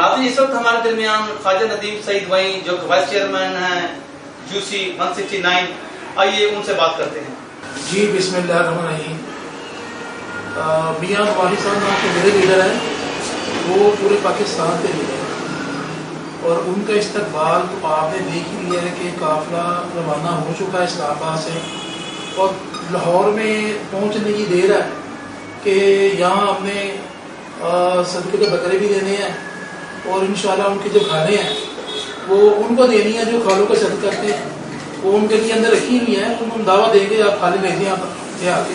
ناظرین اس وقت ہمارے درمیان خواجہ ندیم سعید ویں جو کہ وائس چیئرمین ہیں UC 169، آئیے ان سے بات کرتے ہیں۔ جی بسم اللہ الرحمن الرحیم۔ میاں نواز صاحب نام کے میرے لیڈر ہیں، وہ پورے پاکستان کے لیڈر ہیں اور ان کا استقبال تو آپ نے دیکھ ہی لیا ہے کہ قافلہ روانہ ہو چکا ہے اسلام آباد سے اور لاہور میں پہنچنے کی دیر ہے کہ یہاں ہم نے صدقے کے بکرے بھی دینے ہیں اور انشاءاللہ ان کے جو کھانے ہیں وہ ان کو دینی ہے جو کھالوں کا صدقہ کرتے ہیں، وہ ان کے لیے اندر رکھی ہوئی ہیں، ان کو دعوت دیں گے آپ کھانے بھیجیں آپ آ کے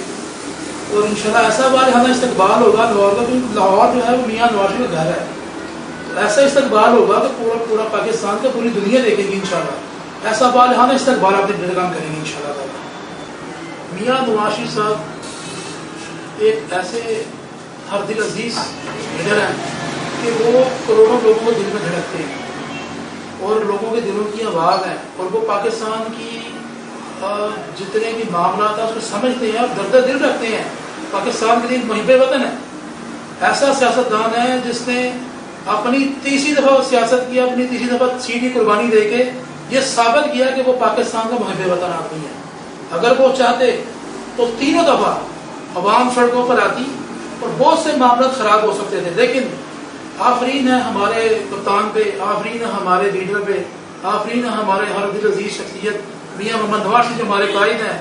اور انشاءاللہ ایسا بالحانہ استقبال ہوگا لاہور کا، کیونکہ لاہور جو ہے وہ میاں نواز کا گھر ہے، ایسا استقبال ہوگا کہ پورا پاکستان کا پوری دنیا دیکھے گی انشاءاللہ، ایسا بالحانہ استقبال آپ نے کام کریں گے انشاءاللہ۔ میاں نواز صاحب ایک ایسے ہر دل عزیز لیڈر ہیں کہ وہ کروڑوں لوگوں کو دل میں دھڑکتے ہیں اور لوگوں کے دلوں کی آواز ہے اور وہ پاکستان کی جتنے بھی معاملات ہیں اس کو سمجھتے ہیں اور درد دل رکھتے ہیں، پاکستان کے لیے محب وطن ہے، ایسا سیاستدان ہے جس نے اپنی تیسری دفعہ سیاست کیا، اپنی تیسری دفعہ سیٹ کی قربانی دے کے یہ ثابت کیا کہ وہ پاکستان کا محب وطن آدمی ہے۔ اگر وہ چاہتے تو تینوں دفعہ عوام سڑکوں پر آتی اور بہت سے معاملات خراب ہو سکتے تھے، لیکن آفرین ہے ہمارے کپتان پہ، آفرین ہے ہمارے لیڈر پہ، آفرین ہے ہمارے ہر دل عزیز شخصیت میاں محمد نواز جو ہمارے قائد ہیں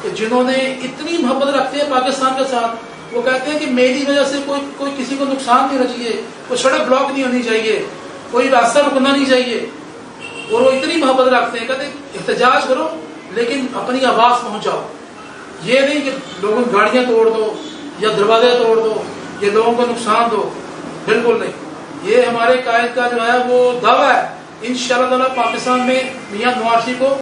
کہ جنہوں نے اتنی محبت رکھتے ہیں پاکستان کے ساتھ، وہ کہتے ہیں کہ میری وجہ سے کوئی کسی کو نقصان نہیں ہونا چاہیے، کوئی سڑک بلاک نہیں ہونی چاہیے، کوئی راستہ رکنا نہیں چاہیے، اور وہ اتنی محبت رکھتے ہیں، کہتے ہیں احتجاج کرو لیکن اپنی آواز پہنچاؤ، یہ نہیں کہ لوگوں کی گاڑیاں توڑ دو یا دروازے توڑ دو یا لوگوں کو نقصان دو، بالکل نہیں۔ یہ ہمارے قائد کا جو ہے وہ دعویٰ ہے، انشاءاللہ تعالیٰ پاکستان میں میاں نواز کو